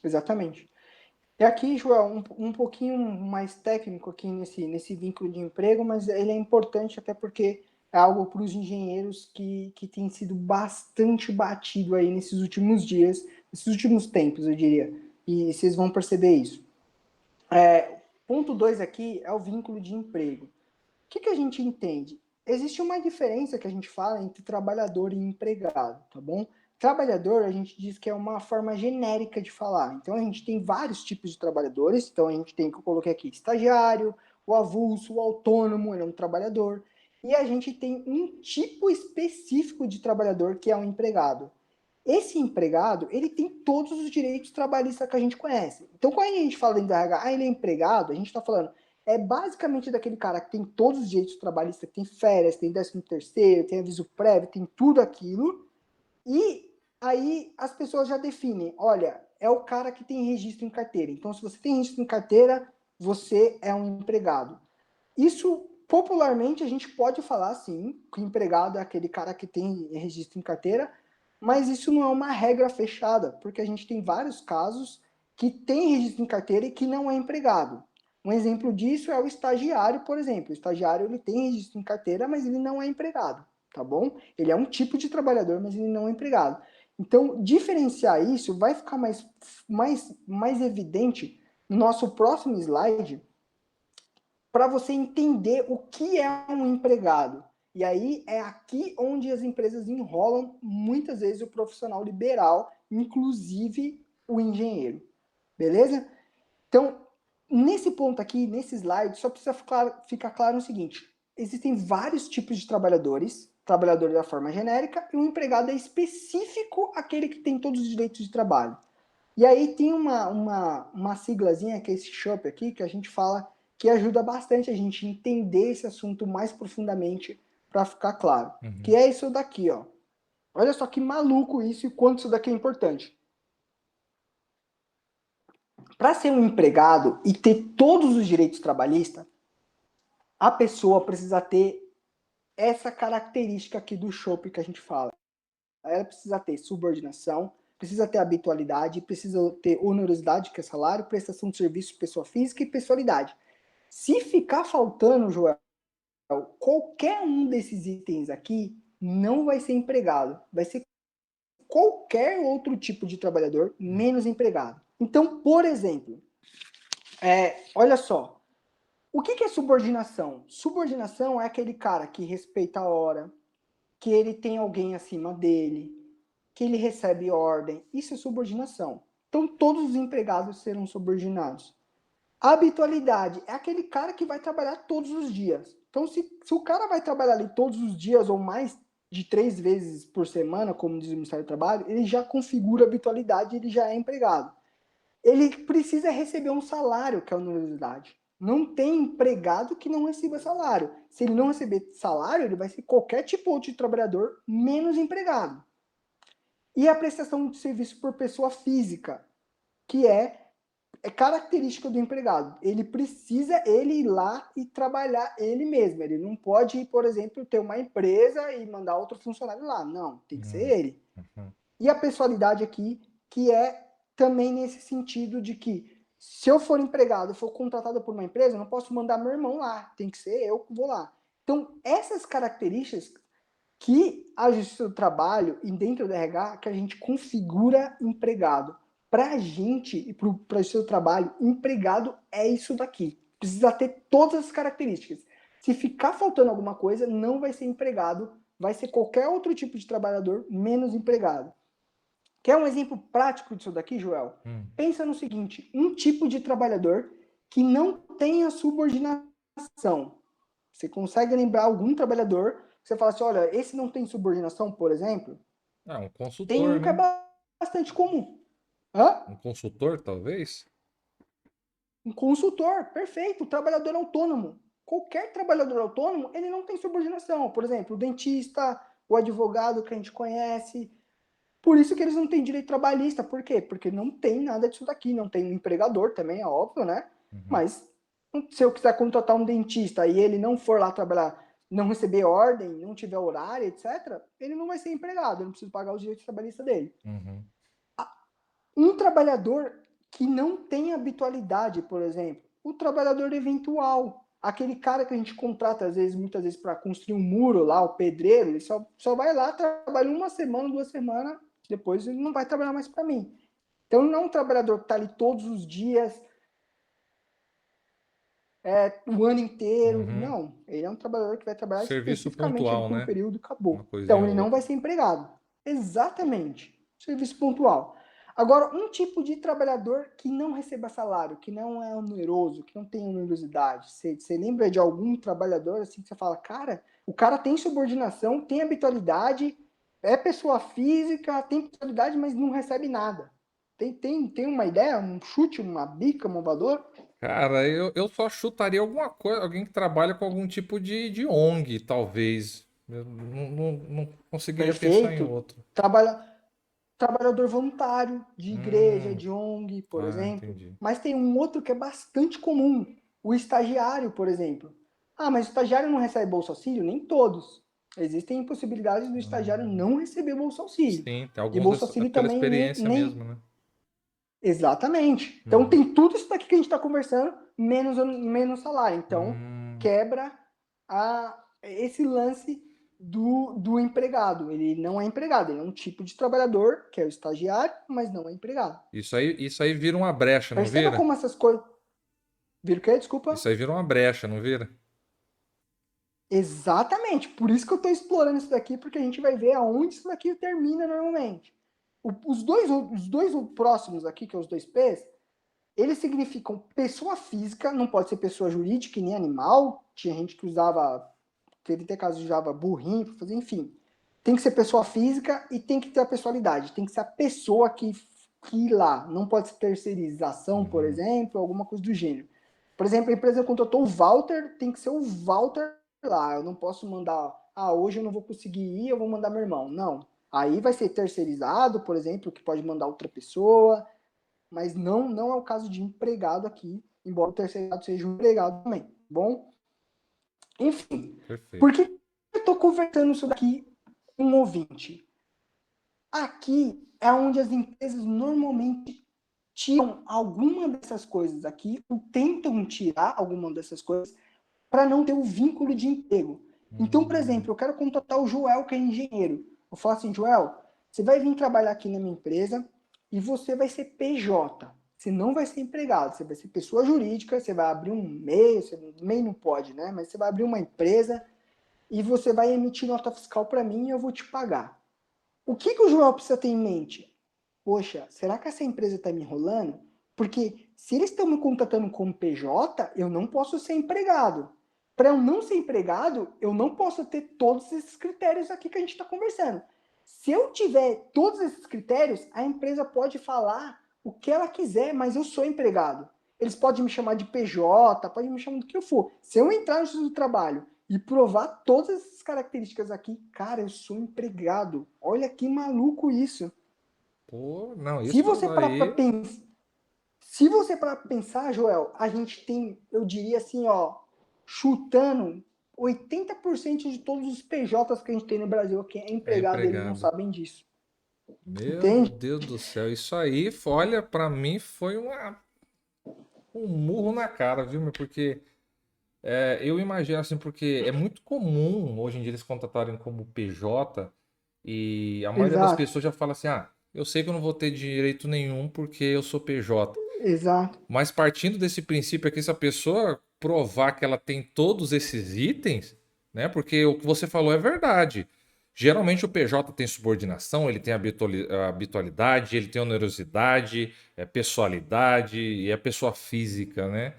exatamente. E aqui, Joel, um pouquinho mais técnico aqui nesse vínculo de emprego, mas ele é importante até porque é algo para os engenheiros que tem sido bastante batido aí nesses últimos dias, nesses últimos tempos, eu diria. E vocês vão perceber isso. Ponto 2 aqui é o vínculo de emprego. O que a gente entende? Existe uma diferença que a gente fala entre trabalhador e empregado, tá bom? Trabalhador, a gente diz que é uma forma genérica de falar. Então, a gente tem vários tipos de trabalhadores. Então, a gente tem, que eu coloquei aqui, estagiário, o avulso, o autônomo, ele é um trabalhador. E a gente tem um tipo específico de trabalhador, que é o empregado. Esse empregado, ele tem todos os direitos trabalhistas que a gente conhece. Então, quando a gente fala dentro do RH, ele é empregado, a gente está falando, é basicamente daquele cara que tem todos os direitos trabalhistas, que tem férias, tem 13º, tem aviso prévio, tem tudo aquilo, e aí as pessoas já definem, olha, é o cara que tem registro em carteira. Então, se você tem registro em carteira, você é um empregado. Isso, popularmente, a gente pode falar, sim, que o empregado é aquele cara que tem registro em carteira, mas isso não é uma regra fechada, porque a gente tem vários casos que tem registro em carteira e que não é empregado. Um exemplo disso é o estagiário, por exemplo. O estagiário ele tem registro em carteira, mas ele não é empregado, tá bom? Ele é um tipo de trabalhador, mas ele não é empregado. Então, diferenciar isso vai ficar mais evidente no nosso próximo slide, para você entender o que é um empregado. E aí é aqui onde as empresas enrolam muitas vezes o profissional liberal, inclusive o engenheiro. Beleza? Então, nesse ponto aqui, nesse slide, só precisa ficar claro o seguinte: existem vários tipos de trabalhadores, trabalhador da forma genérica, e o empregado é específico aquele que tem todos os direitos de trabalho. E aí tem uma siglazinha, que é esse SHUP aqui, que a gente fala que ajuda bastante a gente entender esse assunto mais profundamente para ficar claro. Que Uhum. é isso daqui, ó. Olha só que maluco isso e quanto isso daqui é importante. Para ser um empregado e ter todos os direitos trabalhistas, a pessoa precisa ter essa característica aqui do SHUP que a gente fala. Ela precisa ter subordinação, precisa ter habitualidade, precisa ter onerosidade, que é salário, prestação de serviço, pessoa física e pessoalidade. Se ficar faltando, Joel, qualquer um desses itens aqui não vai ser empregado. Vai ser qualquer outro tipo de trabalhador, menos empregado. Então, por exemplo, olha só. O que é subordinação? Subordinação é aquele cara que respeita a hora, que ele tem alguém acima dele, que ele recebe ordem. Isso é subordinação. Então, todos os empregados serão subordinados. A habitualidade é aquele cara que vai trabalhar todos os dias. Então, se o cara vai trabalhar ali todos os dias ou mais de 3 vezes por semana, como diz o Ministério do Trabalho, ele já configura a habitualidade, ele já é empregado. Ele precisa receber um salário, que é a onerosidade. Não tem empregado que não receba salário. Se ele não receber salário, ele vai ser qualquer tipo de trabalhador, menos empregado. E a prestação de serviço por pessoa física, que é característica do empregado. Ele precisa ele ir lá e trabalhar ele mesmo. Ele não pode, por exemplo, ter uma empresa e mandar outro funcionário lá. Não, tem que ser Uhum. ele. Uhum. E a pessoalidade aqui, que é também nesse sentido de que se eu for empregado, for contratado por uma empresa, eu não posso mandar meu irmão lá. Tem que ser eu que vou lá. Então, essas características que a Justiça do Trabalho e dentro do RH que a gente configura empregado. Para a gente e para a Justiça do Trabalho, empregado é isso daqui. Precisa ter todas as características. Se ficar faltando alguma coisa, não vai ser empregado, vai ser qualquer outro tipo de trabalhador, menos empregado. Quer um exemplo prático disso daqui, Joel? Hum. Pensa no seguinte, um tipo de trabalhador que não tenha subordinação. Você consegue lembrar algum trabalhador que você fala assim, olha, esse não tem subordinação, por exemplo? Ah, um Tem consultor, um que é né? bastante comum. Hã? Um consultor, talvez? Um consultor, perfeito, trabalhador autônomo. Qualquer trabalhador autônomo, ele não tem subordinação. Por exemplo, o dentista, o advogado que a gente conhece. Por isso que eles não têm direito trabalhista. Por quê? Porque não tem nada disso daqui. Não tem um empregador também, é óbvio, né? Uhum. Mas se eu quiser contratar um dentista e ele não for lá trabalhar, não receber ordem, não tiver horário, etc., ele não vai ser empregado, eu não preciso pagar os direitos trabalhistas dele. Uhum. Um trabalhador que não tem habitualidade, por exemplo. O trabalhador eventual, aquele cara que a gente contrata, às vezes, muitas vezes, para construir um muro lá, o pedreiro, ele só vai lá, trabalha uma semana, 2 semanas, depois ele não vai trabalhar mais para mim. Então, não é um trabalhador que está ali todos os dias, o ano inteiro. Uhum. Não, ele é um trabalhador que vai trabalhar Serviço especificamente ali pontual, por um né? período e Uma acabou. coisinha Então, ou ele não vai outra. ser empregado. Exatamente. Serviço pontual. Agora, um tipo de trabalhador que não receba salário, que não é oneroso, que não tem onerosidade. Você lembra de algum trabalhador assim que você fala, cara, o cara tem subordinação, tem habitualidade, é pessoa física, tem habitualidade, mas não recebe nada. Tem uma ideia, um chute, uma bica, um valor? Cara, eu só chutaria alguma coisa, alguém que trabalha com algum tipo de ONG, talvez. Eu não conseguiria pensar em Perfeito. outro. Trabalha, trabalhador voluntário de igreja, Hum, de ONG, por ah, exemplo. entendi. Mas tem um outro que é bastante comum, o estagiário, por exemplo. Ah, mas o estagiário não recebe Bolsa Auxílio? Nem todos. Existem possibilidades do estagiário Hum, não receber Bolsa Auxílio. sim, tem E alguns Bolsa é Auxílio pela também experiência mesmo, né? Exatamente. Então Uhum. tem tudo isso daqui que a gente está conversando, menos salário. Então Hum, quebra esse lance do empregado. Ele não é empregado, ele é um tipo de trabalhador, que é o estagiário, mas não é empregado. isso aí vira uma brecha, não Perceba vira? como essas coisas. Vira o quê? Desculpa. Isso aí vira uma brecha, não vira? Exatamente. Por isso que eu estou explorando isso daqui, porque a gente vai ver aonde isso daqui termina normalmente. Os dois próximos aqui, que é os dois P's, eles significam pessoa física, não pode ser pessoa jurídica nem animal. Tinha gente que usava, teve até casos que usava burrinho para fazer, enfim. Tem que ser pessoa física e tem que ter a pessoalidade. Tem que ser a pessoa que ir lá. Não pode ser terceirização, por Uhum. exemplo, alguma coisa do gênero. Por exemplo, a empresa contratou o Walter, tem que ser o Walter lá. Eu não posso mandar, hoje eu não vou conseguir ir, eu vou mandar meu irmão. Não. Aí vai ser terceirizado, por exemplo, que pode mandar outra pessoa, mas não é o caso de empregado aqui, embora o terceirado seja um empregado também, tá bom? Enfim, por Perfeito. que eu estou conversando isso daqui com um ouvinte? Aqui é onde as empresas normalmente tiram alguma dessas coisas aqui, ou tentam tirar alguma dessas coisas, para não ter o vínculo de emprego. Então, por Hum, exemplo, eu quero contratar o Joel, que é engenheiro. Eu falo assim, Joel, você vai vir trabalhar aqui na minha empresa e você vai ser PJ. Você não vai ser empregado, você vai ser pessoa jurídica, você vai abrir um MEI, MEI não pode, né? Mas você vai abrir uma empresa e você vai emitir nota fiscal para mim e eu vou te pagar. O que o Joel precisa ter em mente? Poxa, será que essa empresa está me enrolando? Porque se eles estão me contratando como PJ, eu não posso ser empregado. Para eu não ser empregado, eu não posso ter todos esses critérios aqui que a gente está conversando. Se eu tiver todos esses critérios, a empresa pode falar o que ela quiser, mas eu sou empregado. Eles podem me chamar de PJ, podem me chamar do que eu for. Se eu entrar no Justiça do Trabalho e provar todas essas características aqui, cara, eu sou empregado. Olha que maluco isso. pô, não, Se isso você parar para aí. pensar, se você parar para pensar, Joel, a gente tem, eu diria assim, ó, chutando 80% de todos os PJs que a gente tem no Brasil aqui é É empregado, eles não empregado. sabem disso. Meu Entende? Deus do céu, isso aí, olha, pra mim foi um murro na cara, viu, meu? Porque eu imagino assim, porque é muito comum hoje em dia eles contratarem como PJ e a maioria das Exato, pessoas já fala assim: ah, eu sei que eu não vou ter direito nenhum porque eu sou PJ. exato. Mas partindo desse princípio aqui, se a pessoa provar que ela tem todos esses itens, né? Porque o que você falou é verdade. Geralmente o PJ tem subordinação, ele tem habitualidade, ele tem onerosidade, pessoalidade e é pessoa física, né?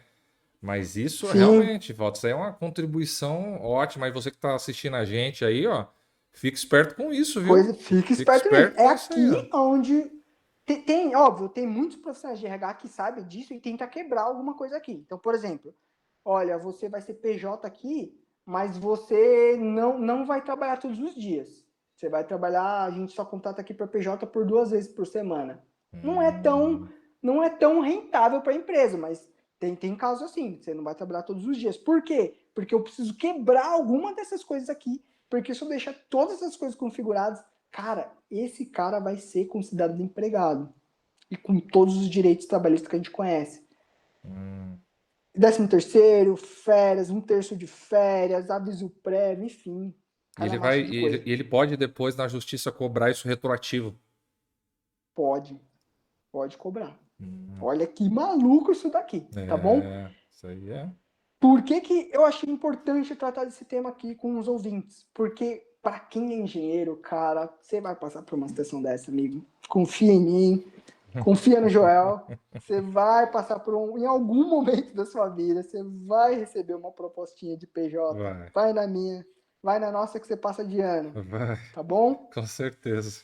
Mas isso Sim, realmente, Walter, isso aí é uma contribuição ótima. E você que está assistindo a gente aí, ó, fica esperto com isso, viu? coisa, fica Fica esperto nisso. esperto É com isso aí, ó. aqui onde óbvio, tem muitos profissionais de RH que sabem disso e tenta quebrar alguma coisa aqui. Então, por exemplo, olha, você vai ser PJ aqui, mas você não vai trabalhar todos os dias. Você vai trabalhar, a gente só contrata aqui para PJ por 2 vezes por semana. Não é tão, Hum, não é tão rentável para a empresa, mas tem casos assim, você não vai trabalhar todos os dias. Por quê? Porque eu preciso quebrar alguma dessas coisas aqui, porque se eu deixar todas essas coisas configuradas, cara, esse cara vai ser considerado empregado. e com todos os direitos trabalhistas que a gente conhece. Hum. 13º, férias, 1/3 de férias, aviso prévio, enfim, E ele vai, calhamaço de e coisa. ele pode depois na justiça cobrar isso retroativo. Pode cobrar. Hum. Olha que maluco isso daqui, tá bom? Isso aí é. Por que que eu achei importante tratar desse tema aqui com os ouvintes? Porque para quem é engenheiro, cara, você vai passar por uma situação dessa, amigo. Confia em mim, confia no Joel. Você vai passar por em algum momento da sua vida, você vai receber uma propostinha de PJ. Vai, Vai na minha, vai na nossa que você passa de ano, vai, tá bom? com certeza.